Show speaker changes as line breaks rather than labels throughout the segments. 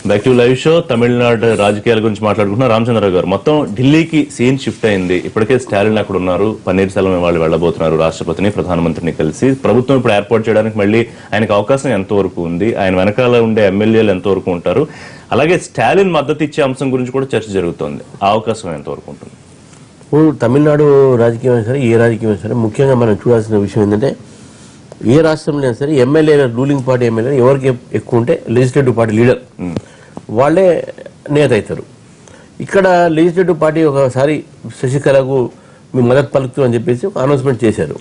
Back to live show. Tamil Nadu రాజకీయాల గురించి మాట్లాడుకుంటున్నా. రామచంద్ర గారు, మొత్తం ఢిల్లీకి సీన్ షిఫ్ట్ అయింది. ఇప్పటికే స్టాలిన్ అక్కడ ఉన్నారు, పన్నీర్ సెల్వం వాళ్ళు వెళ్లబోతున్నారు రాష్ట్రపతిని ప్రధానమంత్రిని కలిసి. ప్రభుత్వం ఇప్పుడు ఏర్పాటు చేయడానికి మళ్ళీ ఆయనకు అవకాశం ఎంతవరకు ఉంది, ఆయన వెనకాల ఉండే ఎమ్మెల్యేలు ఎంతవరకు ఉంటారు, అలాగే స్టాలిన్ మద్దతు ఇచ్చే అంశం గురించి కూడా చర్చ జరుగుతోంది. ఆ అవకాశం ఎంతవరకు ఉంటుంది?
ఇప్పుడు తమిళనాడు రాజకీయం సరే, ఏ రాజకీయం సరే, ముఖ్యంగా మనం చూడాల్సిన విషయం ఏంటంటే, ఏ రాష్ట్రంలో సరే ఎమ్మెల్యే, రూలింగ్ పార్టీ ఎమ్మెల్యే ఎవరికి ఎక్కువ ఉంటే లెజిస్లేటివ్ పార్టీ లీడర్ వాళ్ళే నేత అవుతారు. ఇక్కడ లెజిస్లేటివ్ పార్టీ ఒకసారి శశికళకు మీ మద్దతు పలుకుతూ అని చెప్పేసి ఒక అనౌన్స్మెంట్ చేశారు.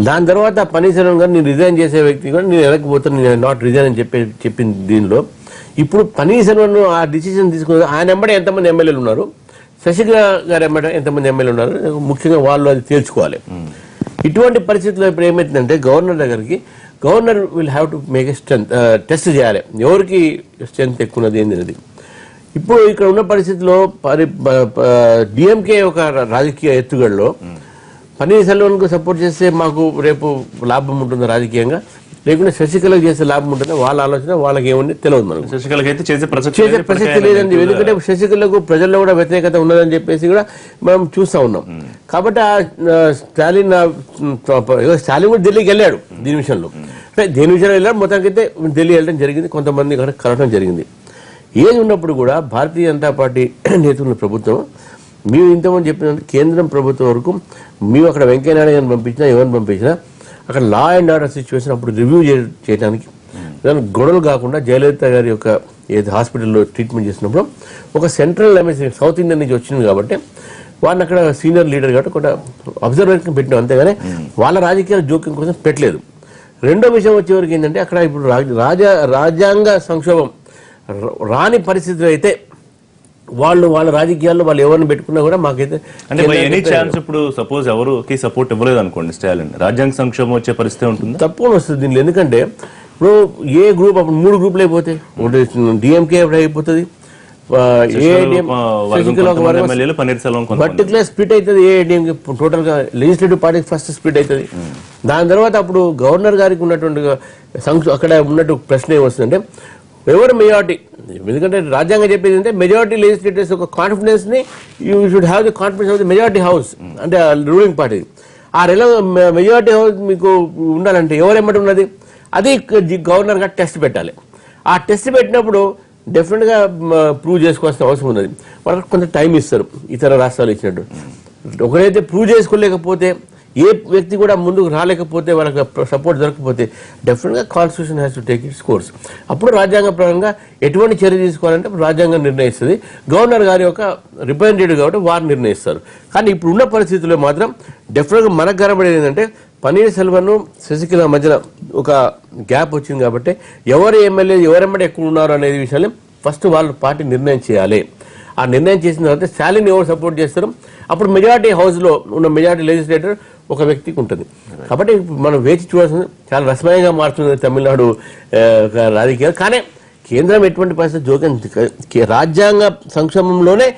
దాని తర్వాత పన్నీర్సెల్వం గారు నేను రిజైన్ చేసే వ్యక్తి కూడా నేను వెనక్కిపోతాను, నేను నాట్ రిజైన్ అని చెప్పింది. దీనిలో ఇప్పుడు పన్నీర్సెల్వం ఆ డిసిజన్ తీసుకున్న ఆయన వెంబడే ఎంతమంది ఎమ్మెల్యేలు ఉన్నారు, శశికళ గారు వెంబడే ఎంతమంది ఎమ్మెల్యేలు ఉన్నారు, ముఖ్యంగా వాళ్ళు అది తేల్చుకోవాలి. ఇటువంటి పరిస్థితుల్లో ఇప్పుడు ఏమైతుందంటే గవర్నర్ దగ్గరికి governor will have to make a strength test చేయాలి, ఎవరికి స్ట్రెంత్ ఎక్కువ ఉన్నది ఏంటి. ఇప్పుడు ఇక్కడ ఉన్న పరిస్థితిలో డిఎంకే ఒక రాజకీయ ఎత్తుగడలో పన్నీర్సెల్వంకు సపోర్ట్ చేస్తే మాకు రేపు లాభం ఉంటుంది రాజకీయంగా, లేకుంటే శశికళకు చేసే లాభం ఉంటుంది, వాళ్ళ ఆలోచన వాళ్ళకి ఏముంది తెలియదు. మనకు
శశికళకైతే చేసే
ప్రసక్తి లేదండి, ఎందుకంటే శశికళకు ప్రజల్లో కూడా వ్యతిరేకత ఉన్నదని చెప్పేసి కూడా మనం చూస్తూ ఉన్నాం. కాబట్టి స్టాలిన్ కూడా ఢిల్లీకి వెళ్ళాడు దీని విషయంలో, దేని విషయంలో వెళ్ళాడు, మొత్తానికైతే ఢిల్లీ వెళ్ళడం జరిగింది, కొంతమంది కలవడం జరిగింది. ఏది ఉన్నప్పుడు కూడా భారతీయ జనతా పార్టీ నేతృత్వ ప్రభుత్వం మేము ఇంతమంది చెప్పిన కేంద్రం ప్రభుత్వం వరకు మేము అక్కడ వెంకయ్యనాయుడు గారిని పంపించినా ఎవరిని పంపించినా అక్కడ లా అండ్ ఆర్డర్ సిచ్యువేషన్ అప్పుడు రివ్యూ చేయడానికి గొడవలు కాకుండా జయలలిత గారి యొక్క ఏది హాస్పిటల్లో ట్రీట్మెంట్ చేసినప్పుడు ఒక సెంట్రల్ ఎంఎస్సీ సౌత్ ఇండియన్ నుంచి వచ్చింది కాబట్టి వాళ్ళని అక్కడ సీనియర్ లీడర్ కాబట్టి ఒక అబ్జర్వేషన్ పెట్టినాం, అంతేగాని వాళ్ళ రాజకీయాల జోక్యం కోసం పెట్టలేదు. రెండో విషయం వచ్చేవరకు ఏంటంటే అక్కడ ఇప్పుడు రాజ్యాంగ సంక్షోభం రాని పరిస్థితులు అయితే వాళ్ళ రాజకీయాల్లో వాళ్ళు ఎవరిని పెట్టుకున్నా కూడా మాకైతే
అంటే ఎనీ ఛాన్స్ ఇప్పుడు సపోజ్ ఎవరికి సపోర్ట్ ఇవ్వలేదు అనుకోండి స్టాలిన్, రాజ్యాంగ సంక్షోభం వచ్చే పరిస్థితి ఉంటుంది,
తప్పకుండా వస్తుంది దీనిలో. ఎందుకంటే ఇప్పుడు ఏ గ్రూప్ అప్పుడు 3 గ్రూపులు అయిపోతాయి, డిఎంకే అయిపోతుంది, పర్టికులర్ స్ప్లిట్ అవుతుంది, ఏఐడిఎంకే టోటల్ గా లెజిస్లేటివ్ పార్టీకి ఫస్ట్ స్ప్లిట్ అవుతుంది. దాని తర్వాత అప్పుడు గవర్నర్ గారికి ఉన్నటువంటి అక్కడ ఉన్నట్టు ప్రశ్న ఏమొస్తుందంటే ఎవరు మెజారిటీ, ఎందుకంటే రాజ్యాంగం చెప్పేది అంటే మెజారిటీ లెజిస్లేటర్స్ ఒక కాన్ఫిడెన్స్ ని you should have the confidence of the majority house, అంటే రూలింగ్ పార్టీ. ఆ మెజారిటీ హౌస్ మీకు ఉండాలంటే ఎవరెమ్మటి ఉన్నది, అది గవర్నర్ గారు టెస్ట్ పెట్టాలి. ఆ టెస్ట్ పెట్టినప్పుడు డెఫినెట్ గా ప్రూవ్ చేసుకోవాల్సిన అవసరం ఉన్నది. వాళ్ళకి కొంత టైం ఇస్తారు ఇతర రాష్ట్రాలు ఇచ్చినట్టు. ఒకరైతే ప్రూవ్ చేసుకోలేకపోతే, ఏ వ్యక్తి కూడా ముందుకు రాలేకపోతే, వాళ్ళకి సపోర్ట్ దొరకకపోతే డెఫినెట్ గా constitution has to take its course. అప్పుడు రాజ్యాంగ పరంగా ఎటువంటి చర్య తీసుకోవాలంటే రాజ్యాంగం నిర్ణయిస్తుంది, గవర్నర్ గారి యొక్క రిప్రజెంటేటివ్ కాబట్టి వారు నిర్ణయిస్తారు. కానీ ఇప్పుడు ఉన్న పరిస్థితుల్లో మాత్రం డెఫినెట్ గా మనకు కనబడేది ఏంటంటే పన్నీర్సెల్వం శశికళ మధ్యన ఒక గ్యాప్ వచ్చింది. కాబట్టి ఎవరు ఎమ్మెల్యే ఎవరెమ్మడి ఎక్కువ ఉన్నారు అనేది విషయాన్ని ఫస్ట్ వాళ్ళు పార్టీ నిర్ణయం చేయాలి. ఆ నిర్ణయం చేసిన తర్వాత స్టాలిన్ ఎవరు సపోర్ట్ చేస్తారో అప్పుడు మెజారిటీ హౌస్లో ఉన్న మెజారిటీ లెజిస్లేటర్ ఒక వ్యక్తికి ఉంటుంది. కాబట్టి మనం వేచి చూడాల్సింది, చాలా రసమయంగా మారుతుంది తమిళనాడు రాజకీయాలు. కానీ కేంద్రం ఎటువంటి పరిస్థితి జోక్యం, రాజ్యాంగ సంక్షేమంలోనే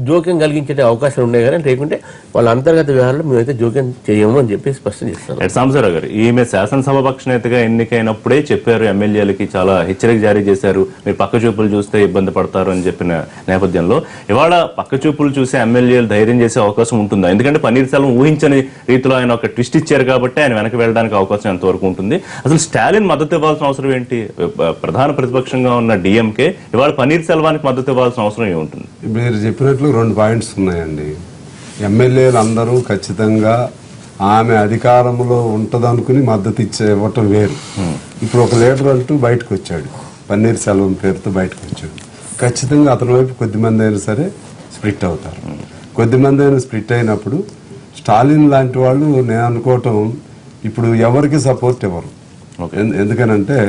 జోక్యం కలిగించే అవకాశాలు ఉన్నాయి, కానీ లేకుంటే వాళ్ళ అంతర్గత వ్యవహారాలు మేమైతే జోక్యం చేయము అని చెప్పి స్పష్టం చేస్తారు.
సాంబశివరావు గారు, ఈమె శాసనసభాపక్ష నేతగా ఎన్నికైనప్పుడే చెప్పారు, ఎమ్మెల్యేలకి చాలా హెచ్చరిక జారీ చేశారు, మీరు పక్క చూపులు చూస్తే ఇబ్బంది పడతారు అని చెప్పిన నేపథ్యంలో ఇవాళ పక్క చూపులు చూసే ఎమ్మెల్యేలు ధైర్యం చేసే అవకాశం ఉంటుందా? ఎందుకంటే పన్నీర్సెల్వం ఊహించని రీతిలో ఆయన ఒక ట్విస్ట్ ఇచ్చారు కాబట్టి ఆయన వెనక వెళ్ళడానికి అవకాశం ఎంతవరకు ఉంటుంది? అసలు స్టాలిన్ మద్దతు ఇవ్వాల్సిన అవసరం ఏంటి? ప్రధాన ప్రతిపక్షంగా ఉన్న డిఎంకే ఇవాళ పన్నీర్సెల్వానికి మద్దతు ఇవ్వాల్సిన అవసరం ఏముంటుంది?
చెప్పినట్లు 2 పాయింట్స్ ఉన్నాయండి. ఎమ్మెల్యేలు అందరూ ఖచ్చితంగా ఆమె అధికారంలో ఉంటదనుకుని మద్దతు ఇవ్వటం వేరు. ఇప్పుడు ఒక లీడర్ అంటూ బయటకు వచ్చాడు, పన్నీర్సెల్వం పేరుతో బయటకు వచ్చాడు, ఖచ్చితంగా అతని వైపు కొద్దిమంది అయినా సరే స్ప్లిట్ అవుతారు. కొద్దిమంది అయినా స్ప్లిట్ అయినప్పుడు స్టాలిన్ లాంటి వాళ్ళు నేను అనుకోవటం ఇప్పుడు ఎవరికి సపోర్ట్ ఇవ్వరు. ఎందుకనంటే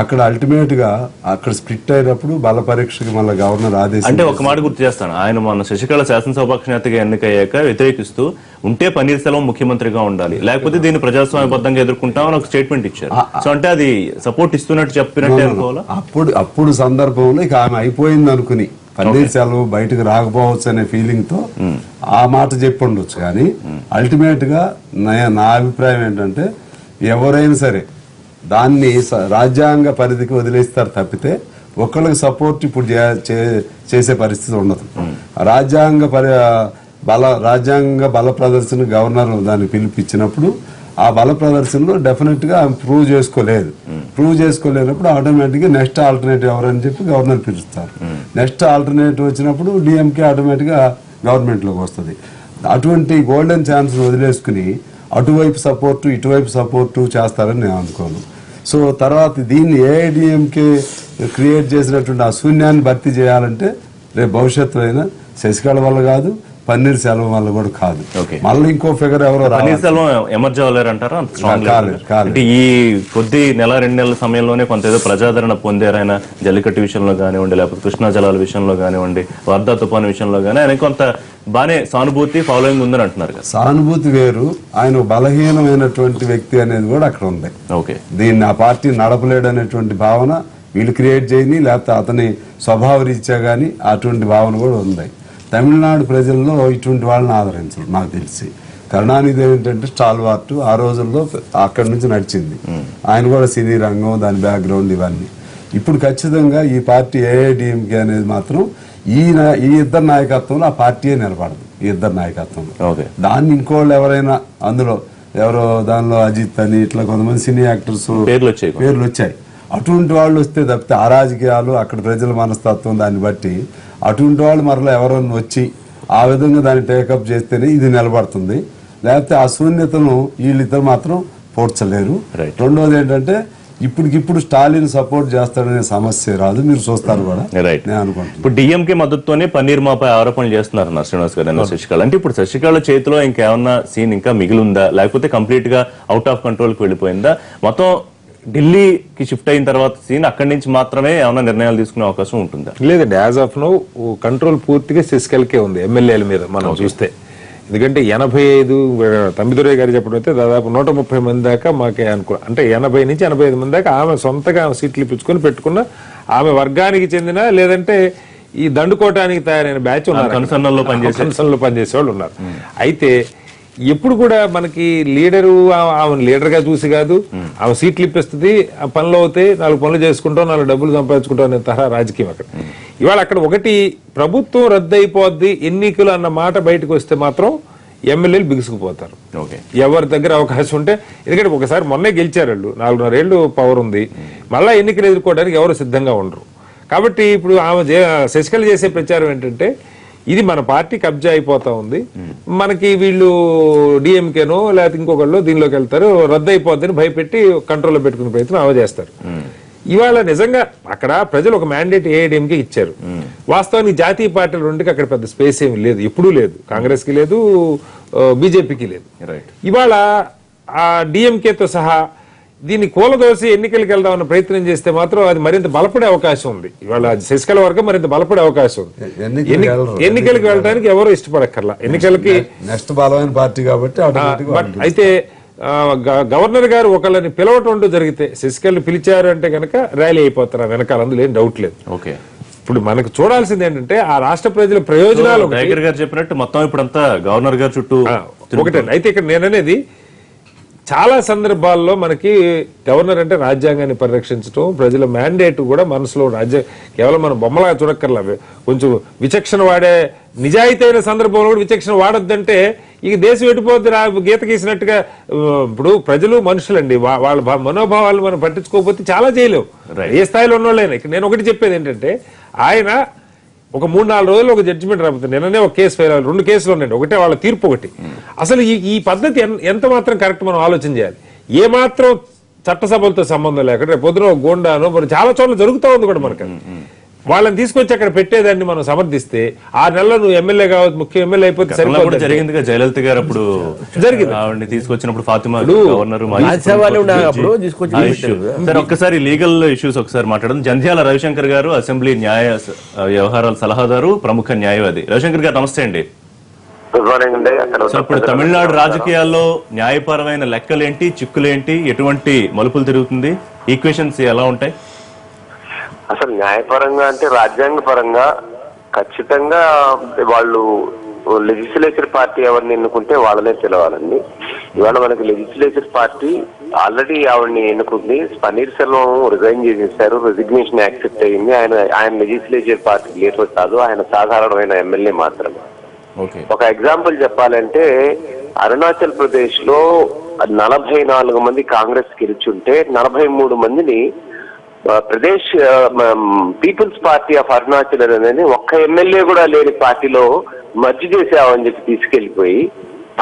అక్కడ అల్టిమేట్ గా అక్కడ స్ప్లిట్ అయినప్పుడు బల పరీక్షకి మళ్ళీ గవర్నర్ ఆదేశం.
అంటే ఒక మాట గుర్తు చేస్తాను, ఆయన మన శశికళ శాసనసభాపక్ష నేతగా ఎన్నికయ్యాక వ్యతిరేకిస్తూ ఉంటే పన్నీర్సెల్వం ముఖ్యమంత్రిగా ఉండాలి, లేకపోతే దీన్ని ప్రజాస్వామ్యబద్ధంగా ఎదుర్కొంటామని ఒక స్టేట్మెంట్ ఇచ్చారు. సో అంటే అది సపోర్ట్ ఇస్తున్నట్టు చెప్పినట్టే అనుకోవాలా?
అప్పుడు సందర్భంలో ఇక ఆమె అయిపోయింది అనుకుని పన్నీర్సెల్వం బయటకు రాకపోవచ్చు అనే ఫీలింగ్ తో ఆ మాట చెప్పి ఉండొచ్చు. కానీ అల్టిమేట్ గా నా అభిప్రాయం ఏంటంటే ఎవరైనా సరే దాన్ని రాజ్యాంగ పరిధికి వదిలేస్తారు తప్పితే ఒకళ్ళకి సపోర్ట్ ఇప్పుడు చేసే పరిస్థితి ఉండదు. రాజ్యాంగ బల ప్రదర్శన గవర్నర్ దాన్ని పిలిపించినప్పుడు ఆ బల ప్రదర్శనలో డెఫినెట్ గా ప్రూవ్ చేసుకోలేదు. ప్రూవ్ చేసుకోలేనప్పుడు ఆటోమేటిక్ గా నెక్స్ట్ ఆల్టర్నేటివ్ ఎవరని చెప్పి గవర్నర్ పిలుస్తారు. నెక్స్ట్ ఆల్టర్నేటివ్ వచ్చినప్పుడు డిఎంకే ఆటోమేటిక్ గా గవర్నమెంట్ లోకి వస్తుంది. అటువంటి గోల్డెన్ ఛాన్స్ వదిలేసుకుని అటువైపు సపోర్టు ఇటువైపు సపోర్టు చేస్తారని నేను అనుకోను. సో తర్వాత దీన్ని ఏఐడిఎంకే క్రియేట్ చేసినటువంటి ఆ శూన్యాన్ని భర్తీ చేయాలంటే రేపు భవిష్యత్తులో అయినా శశికళ వల్ల కాదు, పన్నీర్ సెల్వం వల్ల కూడా కాదు. మళ్ళీ ఇంకో ఫిగర్ ఎవరో
పన్నీర్ సెల్వం ఎమర్జ్ అవ్వలేరంటారా? అంటే ఈ కొద్ది నెల 2 నెలల సమయంలోనే కొంత ఏదో ప్రజాదరణ పొందారు ఆయన. జల్లికట్టు విషయంలో కానివ్వండి, లేకపోతే కృష్ణా జలాల విషయంలో కానివ్వండి, వర్ధా తుఫాను విషయంలో కానీ ఆయన కొంత బానే సానుభూతి ఫాలోయింగ్ ఉందని అంటున్నారు కదా.
సానుభూతి వేరు, ఆయన బలహీనమైనటువంటి వ్యక్తి అనేది కూడా అక్కడ ఉంది.
ఓకే,
దీన్ని ఆ పార్టీ నడపలేడు అనేటువంటి భావన వీళ్ళు క్రియేట్ చేయని, లేకపోతే అతని స్వభావ రీత్యా కానీ అటువంటి భావన కూడా ఉంది. తమిళనాడు ప్రజల్లో ఇటువంటి వాళ్ళని ఆదరించరు నాకు తెలిసి. కరుణానిధి ఏంటంటే స్టాల్వార్ట్ ఆ రోజుల్లో అక్కడి నుంచి నడిచింది. ఆయన కూడా సినీ రంగం, దాని బ్యాక్గ్రౌండ్ ఇవన్నీ. ఇప్పుడు ఖచ్చితంగా ఈ పార్టీ ఏఐడిఎంకే అనేది మాత్రం ఈ ఇద్దరు నాయకత్వంలో ఆ పార్టీయే నిలబడదు. ఈ ఇద్దరు నాయకత్వంలో దాన్ని ఇంకోళ్ళు ఎవరైనా అందులో ఎవరో దానిలో అజిత్ అని ఇట్లా కొంతమంది సినీ యాక్టర్స్ పేర్లు వచ్చాయి. అటువంటి వాళ్ళు వస్తే తప్పితే ఆ రాజకీయాలు అక్కడ ప్రజల మనస్తత్వం దాన్ని బట్టి అటువంటి వాళ్ళు మరలా ఎవరన్నా వచ్చి ఆ విధంగా దాన్ని టేకప్ చేస్తేనే ఇది నిలబడుతుంది. లేకపోతే ఆ శూన్యతను వీళ్ళిద్దరు మాత్రం పోడ్చలేరు. రెండోది ఏంటంటే ఇప్పటికిప్పుడు స్టాలిన్ సపోర్ట్ చేస్తాడనే సమస్య రాదు, మీరు చూస్తారు కూడా. నేను అనుకుంటున్నాను
ఇప్పుడు డిఎంకే మద్దతుతోనే పన్నీర్ మాపై ఆరోపణలు చేస్తున్నారు శ్రీనివాస్ గారు, శశికళ. అంటే ఇప్పుడు శశికళ చేతిలో ఇంకేమన్నా సీన్ ఇంకా మిగిలి ఉందా, లేకపోతే కంప్లీట్ గా అవుట్ ఆఫ్ కంట్రోల్ కి వెళ్ళిపోయిందా? మొత్తం ఢిల్లీకి షిఫ్ట్ అయిన తర్వాత సీన్ అక్కడి నుంచి మాత్రమే ఏమైనా నిర్ణయాలు తీసుకునే అవకాశం ఉంటుందా?
లేదండి, యాజ్ ఆఫ్ నో కంట్రోల్ పూర్తిగా శశికళకే ఉంది ఎమ్మెల్యేల మీద మనం చూస్తే. ఎందుకంటే 85 తమ్మిదురయ్య గారు చెప్పడం అయితే దాదాపు 130 మంది దాకా మాకే అంటే 80 నుంచి 85 మంది దాకా ఆమె సొంతగా సీట్లు ఇప్పించుకొని పెట్టుకున్న ఆమె వర్గానికి చెందిన, లేదంటే ఈ దండుకోవటానికి తయారైన బ్యాచ్ ఉన్నారు, కన్సర్న్లో పనిచేసే వాళ్ళు ఉన్నారు. అయితే ఎప్పుడు కూడా మనకి లీడరు ఆమెను లీడర్ గా చూసి కాదు, ఆమె సీట్లు ఇప్పిస్తుంది, ఆ పనులు అవుతాయి, 4 పనులు చేసుకుంటాం, 4 డబ్బులు సంపాదించుకుంటాం అనే తరహా రాజకీయం అక్కడ. ఇవాళ అక్కడ ఒకటి ప్రభుత్వం రద్దు అయిపోద్ది ఎన్నికలు అన్న మాట బయటకు వస్తే మాత్రం ఎమ్మెల్యేలు బిగుసుకుపోతారు. ఎవరి దగ్గర అవకాశం ఉంటే, ఎందుకంటే ఒకసారి మొన్నే గెలిచారు వాళ్ళు, 4.5 ఏళ్ళు పవర్ ఉంది, మళ్ళా ఎన్నికలు ఎదుర్కోవడానికి ఎవరు సిద్ధంగా ఉండరు. కాబట్టి ఇప్పుడు ఆమె శశికళ చేసే ప్రచారం ఏంటంటే ఇది మన పార్టీ కబ్జా అయిపోతా ఉంది, మనకి వీళ్ళు డిఎంకేనో లేకపోతే ఇంకొకళ్ళు దీనిలోకి వెళ్తారు, రద్దు అయిపోద్దని భయపెట్టి కంట్రోల్లో పెట్టుకునే ప్రయత్నం ఆమె చేస్తారు. ఇవాళ నిజంగా అక్కడ ప్రజలు ఒక మ్యాండేట్ ఏఐడిఎంకే ఇచ్చారు. వాస్తవానికి జాతీయ పార్టీల రెండుకి అక్కడ పెద్ద స్పేస్ ఏమి లేదు, ఎప్పుడూ లేదు, కాంగ్రెస్ కి లేదు, బీజేపీకి లేదు. ఇవాళ ఆ డిఎంకేతో సహా దీన్ని కూలదోసి ఎన్నికలకు వెళ్దామన్న ప్రయత్నం చేస్తే మాత్రం అది మరింత బలపడే అవకాశం ఉంది. ఇవాళ శశికళ వర్గం మరింత బలపడే అవకాశం ఉంది. ఎన్నికలకు వెళ్ళడానికి ఎవరు ఇష్టపడక్కర్లా, ఎన్నికలకి
నెక్స్ట్ బలమైన పార్టీ కాబట్టి.
అయితే గవర్నర్ గారు ఒకళ్ళని పిలవటం అంటూ జరిగితే, శశికళ పిలిచారు అంటే కనుక ర్యాలీ అయిపోతారు వెనకాల, అందులో ఏం డౌట్ లేదు. ఇప్పుడు మనకు చూడాల్సింది ఏంటంటే ఆ రాష్ట్ర ప్రజల ప్రయోజనాలు
గారు చెప్పినట్టు మొత్తం ఇప్పుడంతా గవర్నర్ గారు చుట్టూ
ఒకటే. అయితే ఇక్కడ నేననేది చాలా సందర్భాల్లో మనకి గవర్నర్ అంటే రాజ్యాంగాన్ని పరిరక్షించడం, ప్రజల మ్యాండేట్ కూడా మనసులో కేవలం మనం బొమ్మలాగా చూడక్కర్లా, కొంచెం విచక్షణ వాడే నిజాయితీ అయిన సందర్భంలో కూడా విచక్షణ వాడొద్దంటే ఇక దేశం ఎటుపోద్ది గీత గీసినట్టుగా. ఇప్పుడు ప్రజలు మనుషులండి, వాళ్ళ మనోభావాలు మనం పట్టించుకోకపోతే చాలా చేయలేవు, ఏ స్థాయిలో ఉన్నోళ్ళైనా. ఇక్కడ నేను ఒకటి చెప్పేది ఏంటంటే, ఆయన ఒక 3-4 రోజులు ఒక జడ్జిమెంట్ రాబోతుంది. నిన్ననే ఒక కేసు ఫైల్ అవ్వాలి, 2 కేసులు ఉన్నాయండి, ఒకటే వాళ్ళ తీర్పు ఒకటి. అసలు ఈ పద్ధతి ఎంత మాత్రం కరెక్ట్ మనం ఆలోచన చేయాలి. ఏ మాత్రం చట్టసభలతో సంబంధం లేకుండా రేపు పొద్దున గోండాను చాలా చోట్ల జరుగుతూ ఉంది కూడా మనకు. వాళ్ళని తీసుకొచ్చి అక్కడ పెట్టేదాన్ని మనం సమర్థిస్తే 6 నెలలు నువ్వు ఎమ్మెల్యే కావచ్చు, ముఖ్య ఎమ్మెల్యే అయిపోతే
జరిగింది. జయలలిత గారు అప్పుడు జరిగింది, తీసుకొచ్చినప్పుడు ఫాతిమా గవర్నర్ ఒక్కసారి లీగల్ ఇష్యూస్ ఒకసారి మాట్లాడడం. జంధ్యాల రవిశంకర్ గారు అసెంబ్లీ న్యాయ వ్యవహారాల సలహాదారు, ప్రముఖ న్యాయవాది. రవిశంకర్ గారు నమస్తే అండి. ఇప్పుడు తమిళనాడు రాజకీయాల్లో న్యాయపరమైన లెక్కలేంటి, చిక్కులేంటి, ఎటువంటి మలుపులు తిరుగుతుంది, ఈక్వేషన్స్ ఎలా ఉంటాయి?
అసలు న్యాయపరంగా అంటే రాజ్యాంగ పరంగా ఖచ్చితంగా వాళ్ళు లెజిస్లేచర్ పార్టీ ఎవరిని ఎన్నుకుంటే వాళ్ళనే పిలవాలండి. ఇవాళ మనకి లెజిస్లేచర్ పార్టీ ఆల్రెడీ ఆవిడని ఎన్నుకుంది. పన్నీర్ సెల్వం రిజైన్ చేసేసారు, రెసిగ్నేషన్ యాక్సెప్ట్ అయ్యింది. ఆయన లెజిస్లేచర్ పార్టీ లీడర్ కాదు, ఆయన సాధారణమైన ఎమ్మెల్యే మాత్రమే.
ఓకే.
ఒక ఎగ్జాంపుల్ చెప్పాలంటే అరుణాచల్ ప్రదేశ్ లో 44 మంది కాంగ్రెస్ గెలుచుంటే 43 మందిని Pradesh people's party of Arunachal అనేది ఒక్క ఎమ్మెల్యే కూడా లేని పార్టీలో మర్జీ చేసామని చెప్పి తీసుకెళ్లిపోయి,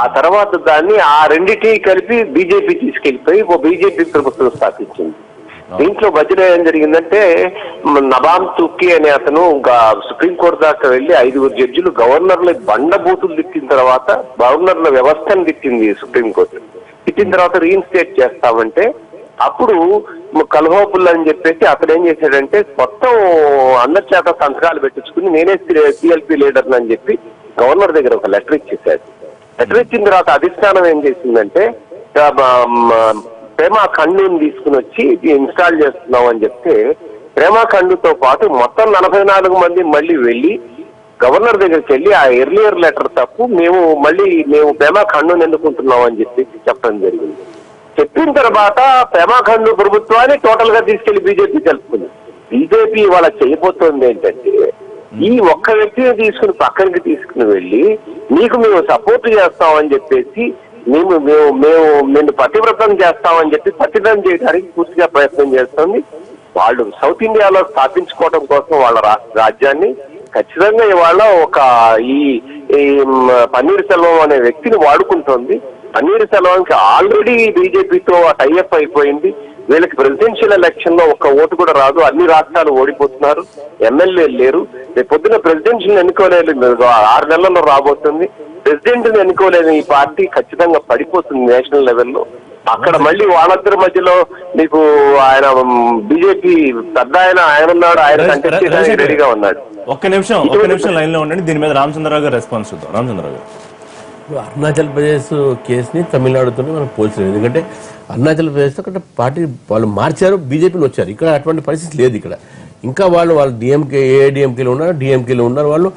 ఆ తర్వాత దాన్ని ఆ రెండింటినీ కలిపి బీజేపీ తీసుకెళ్లిపోయి ఓ బీజేపీ ప్రభుత్వం స్థాపించింది. దీంట్లో మధ్యలో ఏం జరిగిందంటే నబామ్ తుర్కీ అనే అతను సుప్రీంకోర్టు దాకా వెళ్లి 5 జడ్జిలు గవర్నర్ల బండబూతులు తిట్టిన తర్వాత గవర్నర్ల వ్యవస్థను తిట్టింది సుప్రీంకోర్టు. తిట్టిన తర్వాత రీఇన్స్టేట్ చేస్తామంటే అప్పుడు కల్హోపుల్ అని చెప్పేసి అతను ఏం చేశాడంటే మొత్తం అందరి చేత సంతకాలు పెట్టించుకుని నేనే సిఎల్పి లీడర్ అని చెప్పి గవర్నర్ దగ్గర ఒక లెటర్ ఇచ్చేసాడు. లెటర్ ఇచ్చిన తర్వాత అధిష్టానం ఏం చేసిందంటే ప్రేమా ఖండుని తీసుకుని వచ్చి ఇన్స్టాల్ చేస్తున్నాం అని చెప్తే ప్రేమా ఖండుతో పాటు మొత్తం 44 మంది మళ్ళీ వెళ్ళి గవర్నర్ దగ్గరికి వెళ్ళి ఆ ఎర్లియర్ లెటర్ తప్పు మేము ప్రేమా ఖండుని ఎన్నుకుంటున్నాం అని చెప్పి చెప్పడం జరిగింది. చెప్పిన తర్వాత ప్రేమాఖండు ప్రభుత్వాన్ని టోటల్ గా తీసుకెళ్లి బీజేపీ తెలుపుకుంది. బీజేపీ వాళ్ళ చేయబోతోంది ఏంటంటే ఈ ఒక్క వ్యక్తిని తీసుకుని పక్కనికి తీసుకుని వెళ్ళి మేము సపోర్ట్ చేస్తామని చెప్పేసి మేము పతివ్రతం చేస్తామని చెప్పి పతివ్రతం చేయడానికి పూర్తిగా ప్రయత్నం చేస్తుంది. వాళ్ళు సౌత్ ఇండియాలో స్థాపించుకోవడం కోసం వాళ్ళ రాజ్యాన్ని ఖచ్చితంగా ఇవాళ ఈ పన్నీర్ సెల్వం అనే వ్యక్తిని వాడుకుంటోంది. పన్నీర్ సెల్వంకి ఆల్రెడీ బీజేపీతో టైఅప్ అయిపోయింది. వీళ్ళకి ప్రెసిడెన్షియల్ ఎలక్షన్ లో ఒక్క ఓటు కూడా రాదు, అన్ని రాష్ట్రాలు ఓడిపోతున్నారు, ఎమ్మెల్యేలు లేరు. రేపు పొద్దున ప్రెసిడెన్షియల్ ఎన్నుకోలేని 6 నెలల్లో రాబోతుంది. ప్రెసిడెంట్ ని ఎన్నుకోలేని ఈ పార్టీ ఖచ్చితంగా పడిపోతుంది నేషనల్ లెవెల్లో. అక్కడ మళ్ళీ వాళ్ళిద్దరి మధ్యలో మీకు ఆయన బీజేపీ పెద్ద ఆయన ఉన్నాడు, ఆయన కంటెస్ట్ చేయడానికి రెడీగా ఉన్నాడు.
ఒక్క నిమిషం లైన్ లో ఉండండి. దీని మీద రామచంద్రరావు గారు రెస్పాన్స్ చూద్దాం. రామచంద్రరావు గారు,
అరుణాచల్ ప్రదేశ్ కేసుని తమిళనాడుతోనే మనం పోల్చలేదు. ఎందుకంటే అరుణాచల్ ప్రదేశ్లో అక్కడ పార్టీ వాళ్ళు మార్చారు, బీజేపీని వచ్చారు. ఇక్కడ అటువంటి పరిస్థితి లేదు. ఇక్కడ ఇంకా వాళ్ళు డిఎంకే ఏఐడిఎంకేలో ఉన్నారు, డిఎంకేలో ఉన్నారు. వాళ్ళు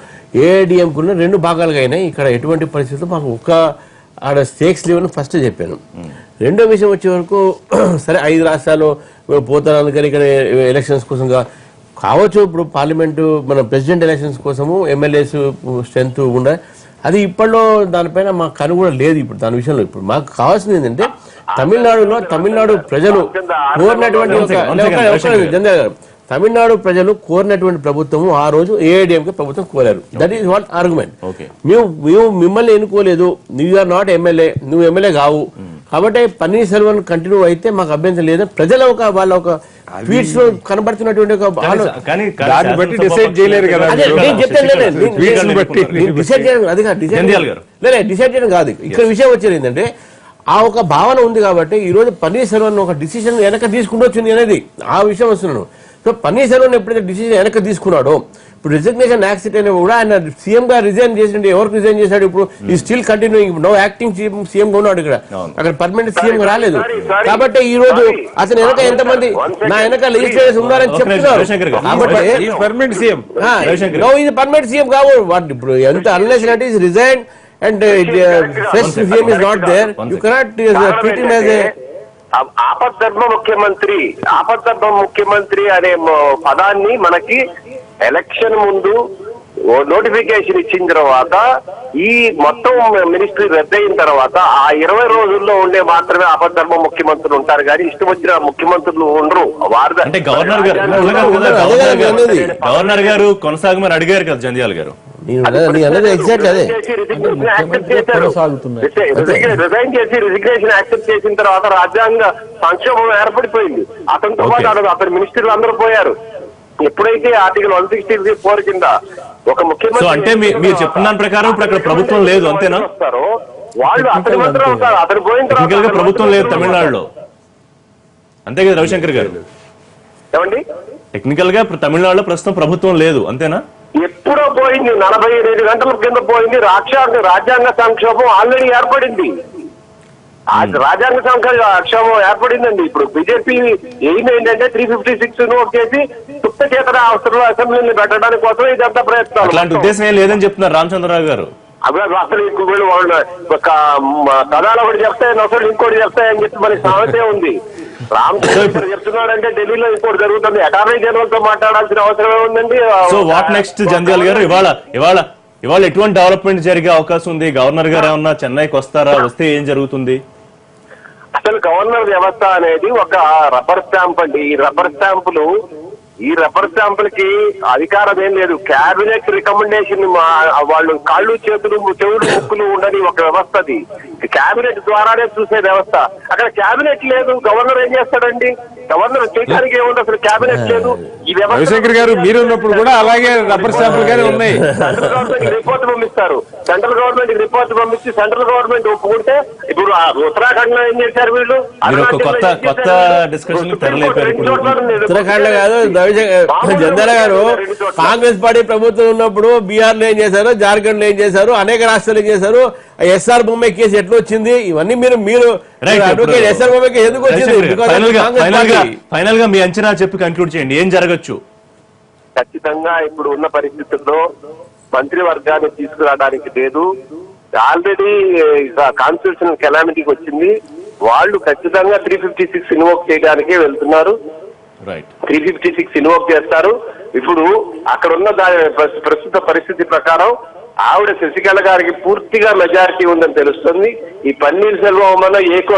ఏఐడిఎంకేలో 2 భాగాలుగా అయినాయి. ఇక్కడ ఎటువంటి పరిస్థితుల్లో మాకు ఆడ స్టేక్స్ లేవని ఫస్ట్ చెప్పాను. రెండో విషయం వచ్చే వరకు సరే 5 రాష్ట్రాలు పోతారు కానీ ఇక్కడ ఎలక్షన్స్ కోసం కావచ్చు. ఇప్పుడు పార్లమెంటు మన ప్రెసిడెంట్ ఎలక్షన్స్ కోసము ఎమ్మెల్యేస్ స్ట్రెంత్ ఉండాలి. అది ఇప్పట్లో దానిపైన మాకు కను కూడా లేదు. ఇప్పుడు దాని విషయంలో ఇప్పుడు మాకు కావాల్సింది ఏంటంటే తమిళనాడు ప్రజలు తమిళనాడు ప్రజలు కోరినటువంటి ప్రభుత్వము ఆ రోజు ఏఐడిఎంకే ప్రభుత్వం కోరారు. That is what argument. మేము మిమ్మల్ని ఎన్నుకోలేదు, యు ఆర్ నాట్ ఎమ్మెల్యే, నువ్వు ఎమ్మెల్యే కావు కాబట్టి పన్నీర్ సెల్వన్ కంటిన్యూ అయితే మాకు అభ్యంతరం లేదు. ప్రజల వాళ్ళ ఒక ట్వీట్స్ లో కనబడుతున్నటువంటి డిసైడ్ చేయలేదు కదా. డిసైడ్ చేయడం కాదు. ఇక్కడ విషయం వచ్చేది ఏంటంటే ఆ ఒక భావన ఉంది కాబట్టి ఈ రోజు పన్నీర్ సెల్వన్ ఒక డిసిషన్ వెనక తీసుకుంటూ అనేది ఆ విషయం వస్తున్నాను. సో పన్నీర్ సెల్వన్ ఎప్పుడైతే డిసిషన్ వెనక తీసుకున్నాడో ఇప్పుడు రిజిగ్నేషన్ యాక్సెప్ట్ అయినా కూడా ఆయన సీఎం గా రిజైన్ చేసిండే. ఎవరికి రిజైన్ చేశాడు? ఇప్పుడు ఈ still continuing no acting CM గా ఉన్నాడు. ఇక్కడ అక్కడ పర్మనెంట్ సీఎం గా రాలేదు. కాబట్టి ఈ రోజు అతను వెనక ఎంతమంది నా వెనక లెజిస్లేటర్స్ ఉన్నారని చెప్తున్నారు.
పర్మనెంట్ సీఎం
పర్మనెంట్ సీఎం కావు. ఇప్పుడు ఎంత unless it is resign and fresh CM is not there, you cannot treat him as a
ఆపద్ధర్మ ముఖ్యమంత్రి అనే పదాన్ని మనకి ఎలక్షన్ ముందు నోటిఫికేషన్ ఇచ్చిన తర్వాత ఈ మొత్తం మినిస్ట్రీ రద్దయిన తర్వాత ఆ 20 రోజుల్లో ఉండే మాత్రమే ఆపద్ధర్మ ముఖ్యమంత్రులు ఉంటారు కానీ ఇష్టం వచ్చిన ముఖ్యమంత్రులు ఉండరు.
అంటే గవర్నర్ గారు కొనసాగమని అడిగారు కదా జంధ్యాల గారు.
రిజైన్ చేసి రిజిగ్నేషన్ యాక్సెప్ట్ చేసిన తర్వాత రాజ్యాంగ సంక్షోభం ఏర్పడిపోయింది. అతనితో పాటు అతని మినిస్టర్లు అందరూ పోయారు. ఎప్పుడైతే ఆర్టికల్ 164 కింద ఒక ముఖ్యమంత్రి
అంటే మీరు చెప్తున్న దాని ప్రకారం ఇప్పుడు అక్కడ ప్రభుత్వం లేదు అంతేనా?
వాళ్ళు అతని మంత్రులు అవుతారు. అతను పోయిన తర్వాత
ప్రభుత్వం లేదు తమిళనాడులో, అంతే కదా రవిశంకర్ గారు?
ఏమండి,
టెక్నికల్ గా తమిళనాడులో ప్రస్తుతం ప్రభుత్వం లేదు అంతేనా?
ఎప్పుడో పోయింది, 48 గంటల కింద పోయింది. రాజ్యాంగ సంక్షోభం ఆల్రెడీ ఏర్పడింది. రాజ్యాంగ సంక్షోభం ఏర్పడిందండి. ఇప్పుడు బీజేపీ ఎయిమ్ ఏంటంటే 356 నోట్ చేసి తుప్త చేతన అవసరంలో అసెంబ్లీని పెట్టడానికి కోసం ఇదంతా ప్రయత్నం.
అలాంటి ఉద్దేశం ఏం లేదని చెప్తున్నారు రామచంద్రరావు గారు.
అసలు వీళ్ళు ఒక కథలు ఒకటి చెప్తాయి అసలు ఇంకోటి చెప్తాయని చెప్పి మనకి సామెతే ఉంది. రామచంద్ర చెప్తున్నాడంటే ఢిల్లీలో ఇంకోటి జరుగుతుంది. అటార్నీ జనరల్ తో మాట్లాడాల్సిన అవసరమే ఉందండి.
సో వాట్ నెక్స్ట్ జంధ్యాల గారు? ఇవాళ ఎటువంటి డెవలప్మెంట్ జరిగే అవకాశం ఉంది? గవర్నర్ గారు ఏమన్నా చెన్నైకి వస్తారా? వస్తే ఏం జరుగుతుంది?
అసలు గవర్నర్ వ్యవస్థ అనేది ఒక రబ్బర్ స్టాంప్ అండి. ఈ రబ్బర్ స్టాంపులకి అధికారం ఏం లేదు. క్యాబినెట్ రికమెండేషన్ వాళ్ళు కాళ్ళు చేతులు చెవులు ముక్కులు ఉండని ఒక వ్యవస్థ అది. క్యాబినెట్ ద్వారానే చూసే వ్యవస్థ. అక్కడ క్యాబినెట్ లేదు, గవర్నర్ ఏం చేస్తాడండి? గవర్నర్ చేయడానికి ఏముంది? అసలు క్యాబినెట్ లేదు. ఈ వ్యవస్థ
రవిశంకర్ గారు మీరున్నప్పుడు కూడా అలాగే రబ్బర్ స్టాంపులు గానే ఉన్నాయి.
సెంట్రల్ గవర్నమెంట్ రిపోర్ట్ పంపిస్తారు. సెంట్రల్ గవర్నమెంట్ రిపోర్ట్ పంపించి సెంట్రల్ గవర్నమెంట్ ఒప్పుకుంటే ఇప్పుడు ఉత్తరాఖండ్ లో ఏం చేశారు వీళ్ళు?
కొత్త డిస్కషన్
ఉత్తరాఖండ్ లో కాదు, జంధ్యాల గారు కాంగ్రెస్ పార్టీ ప్రభుత్వం ఉన్నప్పుడు బీహార్ లో ఏం చేశారు, జార్ఖండ్ లో ఏం చేశారు, అనేక రాష్ట్రాలు ఏం చేశారు, ఎస్ఆర్ బొమ్మ కేసు ఎట్లా వచ్చింది, ఇవన్నీ మీరు అడ్వకేట్ ఎస్ఆర్ బొమ్మ కేసు ఎందుకు వచ్చింది?
ఫైనల్ గా మీ అంచనా చెప్పి కంక్లూడ్ చేయండి, ఏం జరగచ్చు?
ఖచ్చితంగా ఇప్పుడు ఉన్న పరిస్థితుల్లో మంత్రివర్గాన్ని తీసుకురావడానికి లేదు. ఆల్రెడీ కాన్స్టిట్యూషనల్ కెలామిటీకి వచ్చింది. వాళ్ళు ఖచ్చితంగా 356 ఇన్వోక్ చేయడానికే వెళ్తున్నారు. 356 ఇన్వోక్ చేస్తారు. ఇప్పుడు అక్కడ ఉన్న ప్రస్తుత పరిస్థితి ప్రకారం ఆవిడ శశికళ గారికి పూర్తిగా మెజారిటీ ఉందని తెలుస్తుంది. ఈ పన్నీర్ సెల్వం ఏకో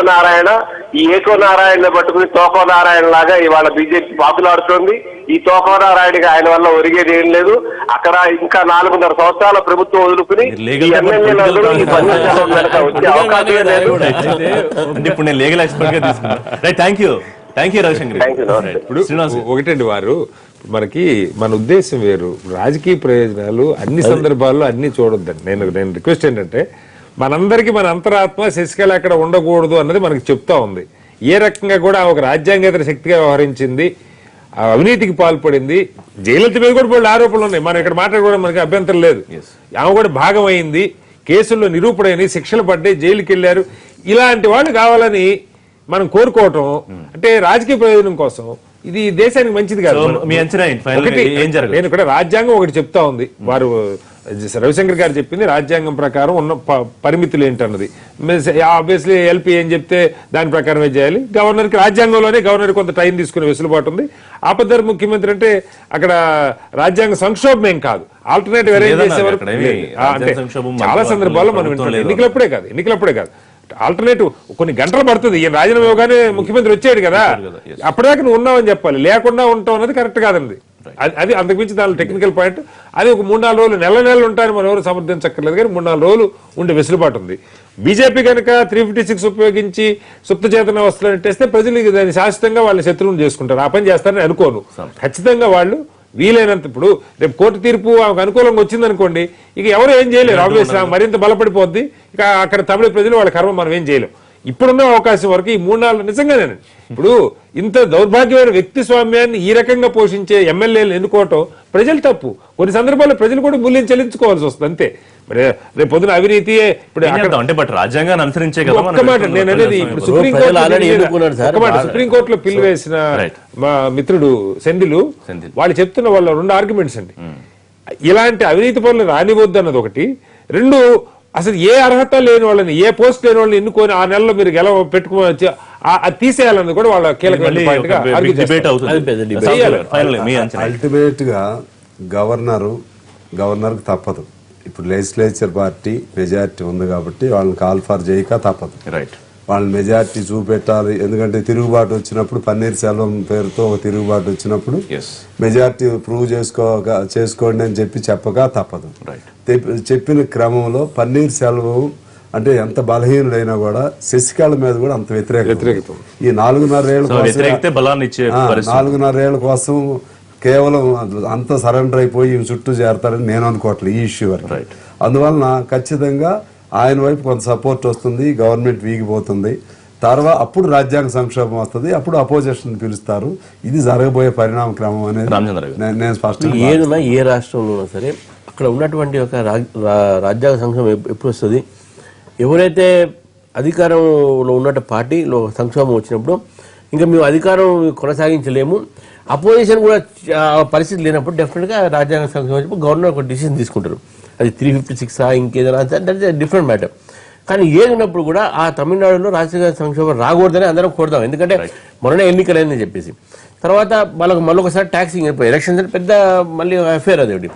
నారాయణ పట్టుకుని తోకో నారాయణ లాగా ఇవాళ బీజేపీ పాకులాడుతోంది. ఈ తోకో నారాయణకి ఆయన వల్ల ఒరిగేది ఏం లేదు. అక్కడ ఇంకా 4.5 సంవత్సరాల ప్రభుత్వం వదులుకుని ఎమ్మెల్యేలు ఈ పన్నీర్ సెల్వం వెనక వచ్చే అవకాశమే లేదు.
ఇప్పుడు నేను లీగల్ ఎక్స్పర్ట్ గా తీసుకున్నాను. Thank you Ravishankar.
ఇప్పుడు ఒకటండి, వారు మనకి మన ఉద్దేశం వేరు, రాజకీయ ప్రయోజనాలు అన్ని సందర్భాల్లో అన్ని చూడొద్దండి. నేను రిక్వెస్ట్ ఏంటంటే, మనందరికీ మన అంతరాత్మ శశికళ అక్కడ ఉండకూడదు అన్నది మనకి చెప్తా ఉంది. ఏ రకంగా కూడా ఒక రాజ్యాంగేతర శక్తిగా వ్యవహరించింది, అవినీతికి పాల్పడింది, జయలలిత మీద కూడా కొన్ని ఆరోపణలు ఉన్నాయి. మనం ఇక్కడ మాట్లాడుకోవడం మనకి అభ్యంతరం లేదు. ఆమె కూడా భాగం అయింది, కేసుల్లో నిరూపణైంది, శిక్షలు పడ్డాయి, జైలుకి వెళ్ళారు. ఇలాంటి వాళ్ళు కావాలని మనం కోరుకోవటం అంటే రాజకీయ ప్రయోజనం కోసం ఇది దేశానికి మంచిది కాదు. నేను ఇక్కడ రాజ్యాంగం ఒకటి చెప్తా ఉంది. వారు రవిశంకర్ గారు చెప్పింది రాజ్యాంగం ప్రకారం ఉన్న పరిమితులు ఏంటన్నది. ఆబ్వియస్లీ ఎల్పీ ఏం చెప్తే దాని ప్రకారమే చేయాలి. గవర్నర్కి రాజ్యాంగంలోనే గవర్నర్ కొంత టైం తీసుకునే వెసులుబాటు ఉంది. ఆపద్దరు ముఖ్యమంత్రి అంటే అక్కడ రాజ్యాంగ సంక్షోభం ఏం కాదు, ఆల్టర్నేటివ్ అరేంజ్ చేసే వరకు అంటే చాలా సందర్భాల్లో మనం వింటున్నాం. ఎన్నికలప్పుడే కాదు ఆల్టర్నేటివ్ కొన్ని గంటలు పడుతుంది. ఈయన రాజీనామా ఇవ్వగానే ముఖ్యమంత్రి వచ్చాడు కదా, అప్పటిదాకా నువ్వు ఉన్నావని చెప్పాలి. లేకుండా ఉంటావు అన్నది కరెక్ట్ కాదండి. అది అంతకుమించి దాని టెక్నికల్ పాయింట్. అది ఒక 3-4 రోజులు నెలలు ఉంటాయని మనం ఎవరు సమర్థించక్కర్లేదు, కానీ 3-4 రోజులు ఉండే వెసులుబాటు ఉంది. బీజేపీ కనుక 356 ఉపయోగించి సుప్త చేతన వస్తువులు నెట్టేస్తే ప్రజలు దాన్ని శాశ్వతంగా వాళ్ళని శత్రువులు చేసుకుంటారు. ఆ పని చేస్తారని అనుకోను. ఖచ్చితంగా వాళ్ళు వీలైనంత, ఇప్పుడు రేపు కోర్టు తీర్పు ఆమెకు అనుకూలంగా వచ్చిందనుకోండి, ఇక ఎవరు ఏం చేయలేరు. ఆబ్వియస్లీ మరింత బలపడిపోద్ది. ఇక అక్కడ తమిళ ప్రజలు వాళ్ళ కర్మ మనం ఏం చేయలేం. ఇప్పుడున్న అవకాశం వరకు ఈ 3-4 నిజంగానే ఇప్పుడు ఇంత దౌర్భాగ్యమైన వ్యక్తి స్వామ్యాన్ని ఈ రకంగా పోషించే ఎమ్మెల్యేలు ఎన్నుకోవటం ప్రజలు తప్పు. కొన్ని సందర్భాల్లో ప్రజలు కూడా మూల్యం చెల్లించుకోవాల్సి వస్తుంది అంతే. మరి రేపు పొద్దున అవినీతి ఇప్పుడు
రాజ్యాంగాన్ని అనుసరించే
ఒక్క మాట నేను అనేది, ఇప్పుడు సుప్రీంకోర్టులో పిల్లు వేసిన మా మిత్రుడు సెంధిలు వాళ్ళు చెప్తున్న వాళ్ళ 2 ఆర్గ్యుమెంట్స్ అండి. ఇలాంటి అవినీతి పనులు రానివద్దు అన్నది ఒకటి. 2, అసలు ఏ అర్హత లేని వాళ్ళని, ఏ పోస్ట్ లేని వాళ్ళని ఎన్నుకొని 6 నెలల్లో మీరు పెట్టుకోవచ్చు అది తీసేయాలన్నది కూడా వాళ్ళ కీలకమైన పాయింట్ గా
అల్టిమేట్ గా గవర్నర్ తప్పదు. ఇప్పుడు లెజిస్లేచర్ పార్టీ మెజారిటీ ఉంది కాబట్టి వాళ్ళని కాల్ ఫర్ చేయక తప్పదు. వాళ్ళని మెజారిటీ చూపెట్టాలి. ఎందుకంటే తిరుగుబాటు వచ్చినప్పుడు, పన్నీర్ సెల్వం పేరుతో ఒక తిరుగుబాటు వచ్చినప్పుడు మెజారిటీ ప్రూవ్ చేసుకోండి అని చెప్పక తప్పదు. చెప్పిన క్రమంలో పన్నీర్ సెల్వం అంటే ఎంత బలహీనుడైనా కూడా శశికళ మీద కూడా అంత వ్యతిరేకత. ఈ 4.5 ఏళ్ల కోసం కేవలం అంత సరెండర్ అయిపోయి చుట్టూ చేరతారని నేను అనుకోవట్లేదు ఈ ఇష్యూ వరకు. అందువలన ఖచ్చితంగా ఆయన వైపు కొంత సపోర్ట్ వస్తుంది, గవర్నమెంట్ వీగిపోతుంది. తర్వాత అప్పుడు రాజ్యాంగ సంక్షోభం వస్తుంది, అప్పుడు అపోజిషన్ పిలుస్తారు. ఇది జరగబోయే పరిణామ క్రమం అనేది నేను స్పష్టంగా.
ఏదైనా ఏ రాష్ట్రంలో ఉన్నా సరే అక్కడ ఉన్నటువంటి ఒక రాజ్యాంగ సంక్షోభం ఎప్పుడు వస్తుంది, ఎవరైతే అధికారంలో ఉన్నట్టు పార్టీలో సంక్షోభం వచ్చినప్పుడు ఇంకా మేము అధికారం కొనసాగించలేము, అపోజిషన్ కూడా పరిస్థితి లేనప్పుడు డెఫినెట్గా రాజ్యాంగ సంక్షోభం వచ్చినప్పుడు గవర్నర్ ఒక డిసిషన్ తీసుకుంటారు. అది 356 ఇంకేదైనా దట్ ఇస్ డిఫరెంట్ మ్యాటర్. కానీ ఏది ఉన్నప్పుడు కూడా ఆ తమిళనాడులో రాజకీయ సంక్షోభం రాకూడదని అందరం కోరుతాం, ఎందుకంటే మొన్ననే ఎన్నికలైందని చెప్పేసి. తర్వాత వాళ్ళకి మళ్ళొకసారి ట్యాక్సింగ్ అయిపోయి ఎలక్షన్స్ అంటే పెద్ద మళ్ళీ అఫేర్ అది ఒకటి.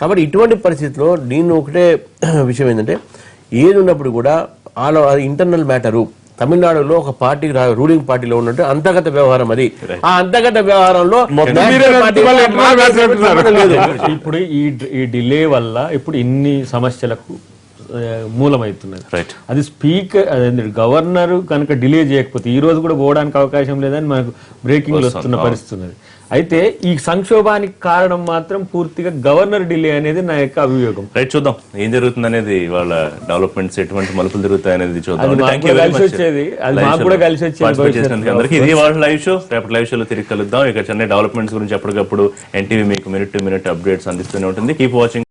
కాబట్టి ఇటువంటి పరిస్థితిలో నేను ఒకటే విషయం ఏంటంటే ఏది ఉన్నప్పుడు కూడా ఇంటర్నల్ మ్యాటరు తమిళనాడులో ఒక పార్టీ రూలింగ్ పార్టీలో ఉన్నట్టు అంతర్గత వ్యవహారం అది. ఆ అంతర్గత వ్యవహారంలో
ఇప్పుడు ఈ డిలే వల్ల ఇప్పుడు ఇన్ని సమస్యలకు మూలమవుతున్నది. అది స్పీకర్ గవర్నర్ కనుక డిలే చేయకపోతే ఈ రోజు కూడా పోవడానికి అవకాశం లేదని మనకు బ్రేకింగ్ వస్తున్న పరిస్థితి ఉన్నది. అయితే ఈ సంక్షోభానికి కారణం మాత్రం పూర్తిగా గవర్నర్ డిలే అనేది నా యొక్క అభియోగం.
రైట్, చూద్దాం ఏం జరుగుతుంది అనేది, వాళ్ళ డెవలప్మెంట్స్ ఎటువంటి మలుపులు జరుగుతాయి అనేది చూద్దాం. అందరికీ ఇది వాళ్ళ లైవ్ షో. రేపటి లైవ్ షోలో తిరిగి కలుద్దాం. ఇక చెన్నై డెవలప్మెంట్స్ గురించి ఎప్పటికప్పుడు ఎన్టీవీ మీకు మినిట్ టు మినిట్ అప్డేట్స్ అందిస్తూనే ఉంటుంది. Keep watching.